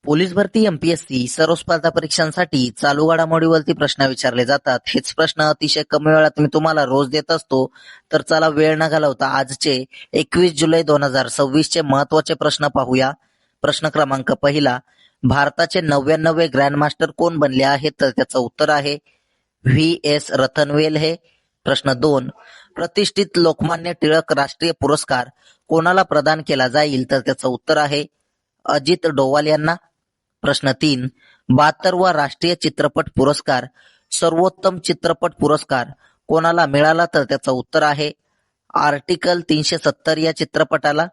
Police भरती, MPSC सर्व स्पर्धा परीक्षांसाठी चालू घडामोडीवरती प्रश्न विचारले जातात. हेच प्रश्न अतिशय कमी वेळात मी तुम्हाला रोज देत असतो. तर चला वेळ न घालवता आजचे 21 जुलै 2026 चे महत्वाचे प्रश्न पाहूया. प्रश्न क्रमांक पहिला, भारताचे 99वे ग्रँडमास्टर कोण बनले आहेत? तर त्याचं उत्तर आहे व्ही.एस. रतनवेल. प्रश्न 2, प्रतिष्ठित लोकमान्य टिळक राष्ट्रीय पुरस्कार कोणाला प्रदान केला जाईल? तर त्याचं उत्तर आहे अजित डोवाल यांना. प्रश्न 3, 72वा राष्ट्रीय चित्रपट पुरस्कार सर्वोत्तम चित्रपट पुरस्कार कोणाला मिळाला? तर त्याचं उत्तर आहे आर्टिकल 370 या चित्रपटाला.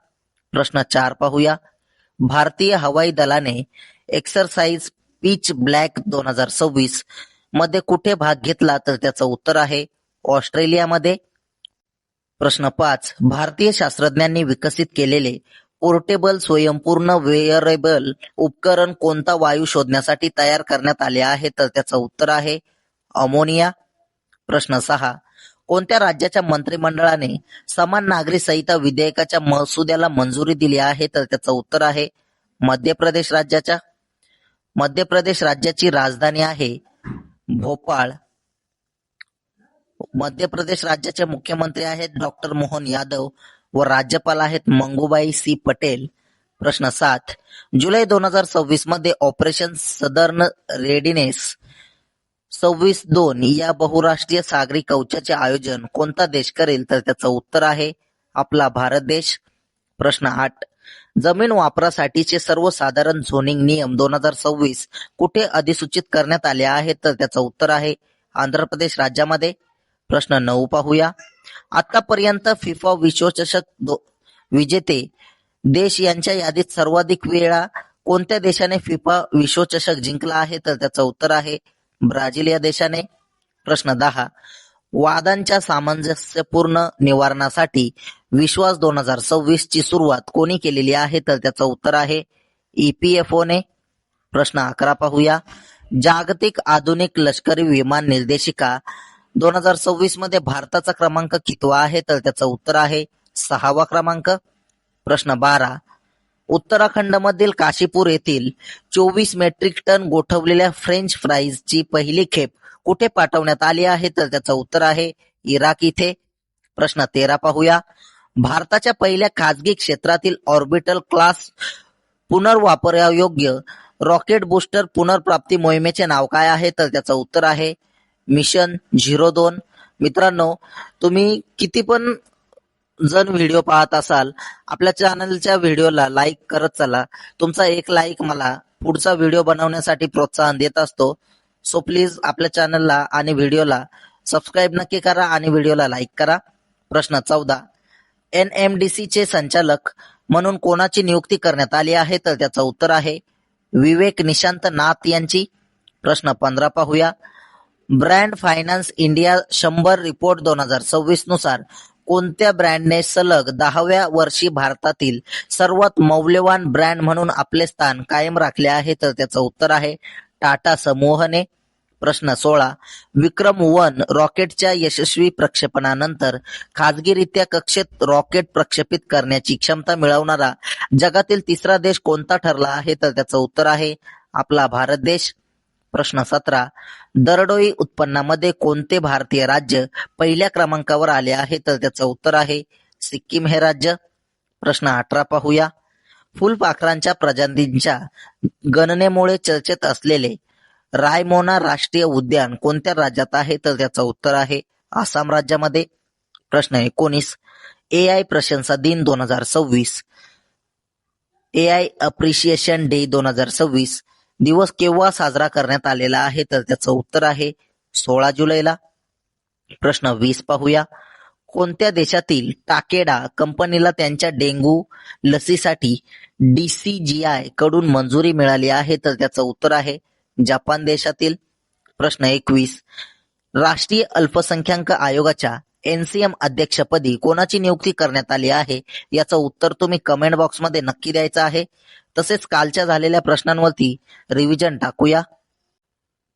प्रश्न 4 पाहूया. भारतीय हवाई दलाने एक्सरसाइज पिच ब्लॅक 2026 मध्ये कुठे भाग घेतला? तर त्याचं उत्तर आहे ऑस्ट्रेलियामध्ये. प्रश्न 5, भारतीय शास्त्रज्ञांनी विकसित केलेले पोर्टेबल स्वयंपूर्ण वेअरेबल उपकरण कोणता वायू शोधण्यासाठी तयार करण्यात आले आहे? तर त्याचं उत्तर आहे अमोनिया. प्रश्न 6, कोणत्या राज्याच्या मंत्रिमंडळाने समान नागरी संहिता विधेयकाच्या मसुद्याला मंजुरी दिली आहे? तर त्याचं उत्तर आहे मध्य प्रदेश राज्याच्या. मध्य प्रदेश राज्याची राजधानी आहे भोपाळ. मध्य प्रदेश राज्याचे मुख्यमंत्री आहेत डॉक्टर मोहन यादव व राज्यपाल आहेत मंगूबाई सी पटेल. प्रश्न 7, जुलै 2026 मध्ये ऑपरेशन सदर्न रेडिनेस 26-2 या बहुराष्ट्रीय सागरी कवचाचे आयोजन कोणता देश करेल? तर त्याचं उत्तर आहे आपला भारत देश. प्रश्न 8, जमीन वापरासाठीचे सर्वसाधारण झोनिंग नियम 2026 कुठे अधिसूचित करण्यात आले आहेत? तर त्याचं उत्तर आहे आंध्र प्रदेश राज्यामध्ये. प्रश्न 9 पाहूया. आतापर्यंत फिफा विश्वचषक विजेते देश यांच्या यादीत सर्वाधिक वेळा कोणत्या देशाने फिफा विश्वचषक जिंकला आहे? तर त्याचं उत्तर आहे ब्राझील या देशाने. प्रश्न 10, वादांच्या सामंजस्यपूर्ण निवारणासाठी विश्वास 2026 ची सुरुवात कोणी केलेली आहे? तर त्याचं उत्तर आहे EPFOने. प्रश्न 11 पाहूया. जागतिक आधुनिक लष्करी विमान निर्देशिका 2026 मध्ये भारताचा क्रमांक कितवा आहे? तर त्याचं उत्तर आहे 6वा क्रमांक. प्रश्न 12, उत्तराखंडमधील काशीपूर येथील 24 मेट्रिक टन गोठवलेल्या फ्रेंच फ्राईजची पहिली खेप कुठे पाठवण्यात आली आहे? तर त्याचं उत्तर आहे इराक इथे. प्रश्न 13 पाहूया. भारताच्या पहिल्या खासगी क्षेत्रातील ऑर्बिटल क्लास पुनर्वापरयोग्य रॉकेट बूस्टर पुनर्प्राप्ती मोहिमेचे नाव काय आहे? तर त्याचं उत्तर आहे मिशन 02. मित्रांनो, तुम्ही किती पण जण व्हिडिओ पाहत असाल, आपल्या चॅनलच्या व्हिडिओला लाईक करत चला. तुमचा एक लाईक मला पुढचा व्हिडिओ बनवण्यासाठी प्रोत्साहन देत असतो. सो प्लीज आपल्या चॅनलला आणि व्हिडिओला सबस्क्राईब नक्की करा आणि व्हिडिओला लाईक करा. प्रश्न 14, NMDC चे संचालक म्हणून कोणाची नियुक्ती करण्यात आली आहे? तर त्याचं उत्तर आहे विवेक निशांत नाथ यांची. प्रश्न 15 पाहूया. ब्रँड फायनान्स इंडिया 100 रिपोर्ट 2026 नुसार कोणत्या ब्रँडने सलग 10व्या वर्षी भारतातील सर्वात मौल्यवान ब्रँड म्हणून आपले स्थान कायम राखले आहे? तर त्याचं उत्तर आहे टाटा समूहने. प्रश्न 16, विक्रम-1 रॉकेटच्या यशस्वी प्रक्षेपणानंतर खासगीरित्या कक्षेत रॉकेट प्रक्षेपित करण्याची क्षमता मिळवणारा जगातील तिसरा देश कोणता ठरला आहे? तर त्याचं उत्तर आहे आपला भारत देश. प्रश्न 17, दरडोई उत्पन्नामध्ये कोणते भारतीय राज्य पहिल्या क्रमांकावर आले आहे? तर त्याचं उत्तर आहे सिक्कीम हे राज्य. प्रश्न 18 पाहूया. फुलपाखरांच्या प्रजातींच्या गणनेमुळे चर्चेत असलेले रायमोना राष्ट्रीय उद्यान कोणत्या राज्यात आहे? तर त्याचं उत्तर आहे आसाम राज्यामध्ये. प्रश्न 19, AI प्रशंसा दिन 2026 AI अप्रिशिएशन डे 2026 दिवस केव्हा साजरा करण्यात आलेला आहे? तर त्याचं उत्तर आहे 16 जुलैला. प्रश्न 20 पाहूया. कोणत्या देशातील टाकेडा कंपनीला त्यांच्या डेंग्यू लसीसाठी DCGI कडून मंजुरी मिळाली आहे? तर त्याचं उत्तर आहे जपान देशातील. प्रश्न 21, राष्ट्रीय अल्पसंख्याक आयोगाच्या NCM अध्यक्षपदी कोणाची नियुक्ती करण्यात आली आहे? याचं उत्तर तुम्ही कमेंट बॉक्समध्ये नक्की द्यायचं आहे. तसेच कालच्या झालेल्या प्रश्नांवरती रिव्हिजन टाकूया.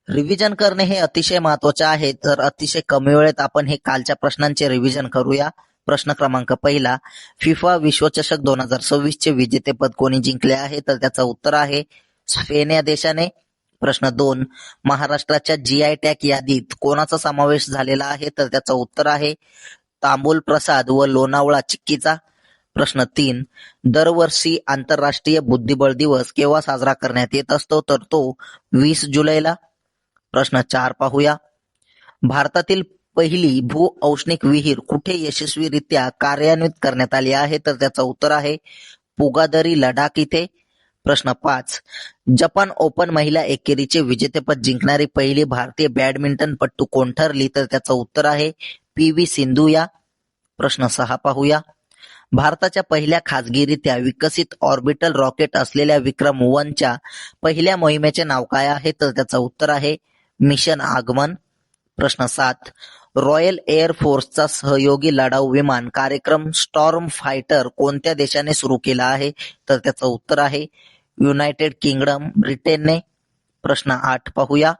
रिव्हिजन करणे हे अतिशय महत्वाचे आहे. तर अतिशय कमी वेळेत आपण हे कालच्या प्रश्नांचे रिव्हिजन करूया. प्रश्न क्रमांक 1, फिफा विश्वचषक 2026 चे विजेतेपद कोणी जिंकले आहे? तर त्याचं उत्तर आहे स्पेन या देशाने. प्रश्न 2, महाराष्ट्राच्या जीआय टॅग यादीत कोणाचा समावेश झालेला आहे? तर त्याचं उत्तर आहे तांबूल प्रसाद व लोणावळा चिक्कीचा. प्रश्न 3, दरवर्षी आंतरराष्ट्रीय बुद्धिबळ दिवस केव्हा साजरा करण्यात येत असतो? तर तो 20 जुलैला. प्रश्न 4 पाहूया. भारतातील पहिली भूऔष्णिक विहीर कुठे यशस्वीरित्या कार्यान्वित करण्यात आली आहे? तर त्याचं उत्तर आहे पुगादरी, लडाख इथे. प्रश्न 5, जपान ओपन महिला एकेरीचे विजेतेपद जिंकणारी पहिली भारतीय बॅडमिंटनपटू कोण ठरली? तर त्याचं उत्तर आहे पी.व्ही. सिंधू या. प्रश्न 6 पाहूया. भारताच्या पहिल्या खाजगीरित्या विकसित ऑर्बिटल रॉकेट असलेल्या विक्रम 1च्या पहिल्या मोहिमेचे नाव काय आहे? तर त्याचं उत्तर आहे मिशन आगमन. प्रश्न 7, रॉयल एअर फोर्सचा सहयोगी लढाऊ विमान कार्यक्रम स्टॉर्म फायटर कोणत्या देशाने सुरू केला आहे? तर त्याचं उत्तर आहे युनायटेड किंगडम, ब्रिटनने. प्रश्न 8 पाहूया.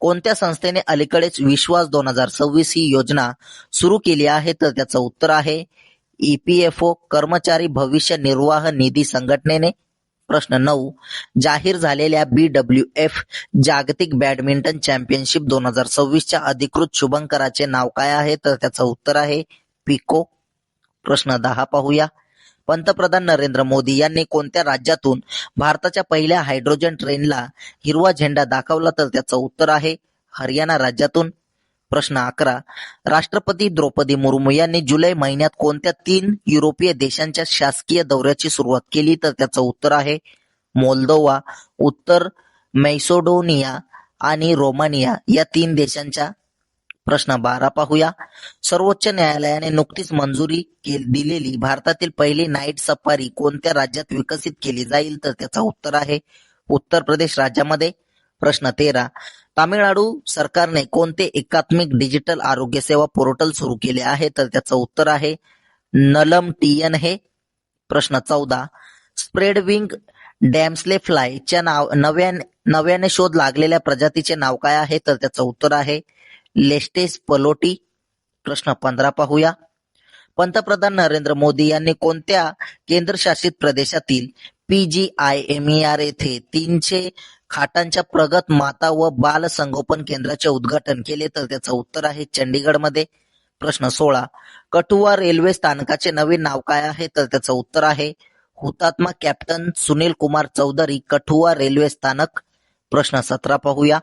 कोणत्या संस्थेने अलीकडेच विश्वास 2026 ही योजना सुरू केली आहे? तर त्याचं उत्तर आहे ईपीएफओ, कर्मचारी भविष्य निर्वाह निधी संघटनेने. प्रश्न 9, जाहीर झालेल्या BWF जागतिक बॅडमिंटन चॅम्पियनशिप 2026च्या अधिकृत शुभंकराचे नाव काय आहे? तर त्याचं उत्तर आहे पिको. प्रश्न 10 पाहूया. पंतप्रधान नरेंद्र मोदी यांनी कोणत्या राज्यातून भारताच्या पहिल्या हायड्रोजन ट्रेनला हिरवा झेंडा दाखवला? तर त्याचं उत्तर आहे हरियाणा राज्यातून. प्रश्न 11, राष्ट्रपती द्रौपदी मुर्मू यांनी जुलै महिन्यात कोणत्या 3 युरोपीय देशांच्या शासकीय दौऱ्याची सुरुवात केली? तर त्याचं उत्तर आहे मोल्दोवा, उत्तर मैसेडोनिया आणि रोमानिया या 3 देशांच्या. प्रश्न 12 पाहूया. सर्वोच्च न्यायालयाने नुकतीच मंजुरी दिलेली भारतातील पहिली नाईट सफारी कोणत्या राज्यात विकसित केली जाईल? तर त्याचं उत्तर आहे उत्तर प्रदेश राज्यामध्ये. प्रश्न 13, तामिळनाडू सरकारने कोणते एकात्मिक डिजिटल आरोग्य सेवा पोर्टल सुरू केले आहे? तर त्याचं उत्तर आहे नलम TN हे. प्रश्न 14, स्प्रेड विंग डॅम्सले फ्लाय च्या नव्याने शोध लागलेल्या प्रजातीचे नाव काय आहे? तर त्याचं उत्तर आहे लेस्टेस पलोटी. प्रश्न 15 पाहूया. पंतप्रधान नरेंद्र मोदी यांनी कोणत्या केंद्रशासित प्रदेशातील PGIMER येथे 300 खाटांच्या प्रगत माता व बाल संगोपन केंद्राचे उद्घाटन केले? तर त्याचं उत्तर आहे चंडीगडमध्ये. प्रश्न 16, कठुआ रेल्वे स्थानकाचे नवीन नाव काय आहे? तर त्याचं उत्तर आहे हुतात्मा कॅप्टन सुनील कुमार चौधरी कठुआ रेल्वे स्थानक. प्रश्न 17 पाहूया.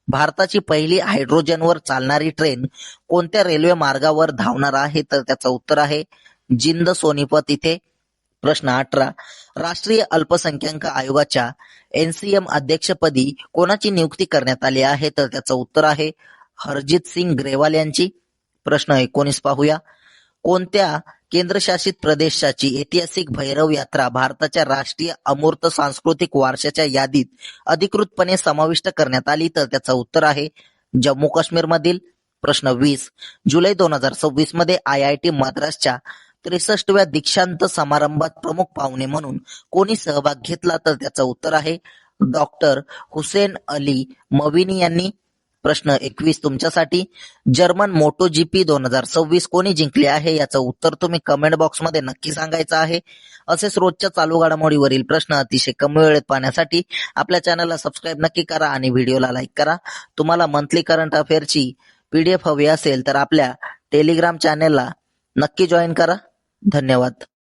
भारताची पहिली हायड्रोजनवर चालणारी ट्रेन कोणत्या रेल्वे मार्गावर धावणार आहे? तर त्याचं उत्तर आहे जिंद सोनीपत इथे. प्रश्न 18, राष्ट्रीय अल्पसंख्याक आयोगाच्या NCM अध्यक्षपदी कोणाची नियुक्ती करण्यात आली आहे? तर त्याचं उत्तर आहे हरजित सिंग ग्रेवाल यांची. प्रश्न 19 पाहूया. कोणत्या केंद्रशासित प्रदेशाची ऐतिहासिक भैरव यात्रा भारताच्या राष्ट्रीय अमूर्त सांस्कृतिक वारशाच्या यादीत अधिकृतपणे समाविष्ट करण्यात आली? तर त्याचं उत्तर आहे जम्मू काश्मीर मधील. प्रश्न 20, जुलै 2026 मध्ये IIT मद्रासच्या 63व्या दीक्षांत समारंभात प्रमुख पाहुणे म्हणून कोणी सहभाग घेतला? तर त्याचं उत्तर आहे डॉक्टर हुसेन अली मविनी यांनी. प्रश्न 21 तुमच्यासाठी. जर्मन MotoGP 2026 कोणी जिंकले आहे? याचं उत्तर तुम्ही कमेंट बॉक्समध्ये नक्की सांगायचं आहे. असेच रोजच्या चालू घडामोडीवरील प्रश्न अतिशय कमी वेळेत पाहण्यासाठी आपल्या चॅनलला सबस्क्राईब नक्की करा आणि व्हिडिओला लाईक करा. तुम्हाला मंथली करंट अफेअरची PDF हवी असेल तर आपल्या टेलिग्राम चॅनेलला नक्की जॉईन करा. धन्यवाद.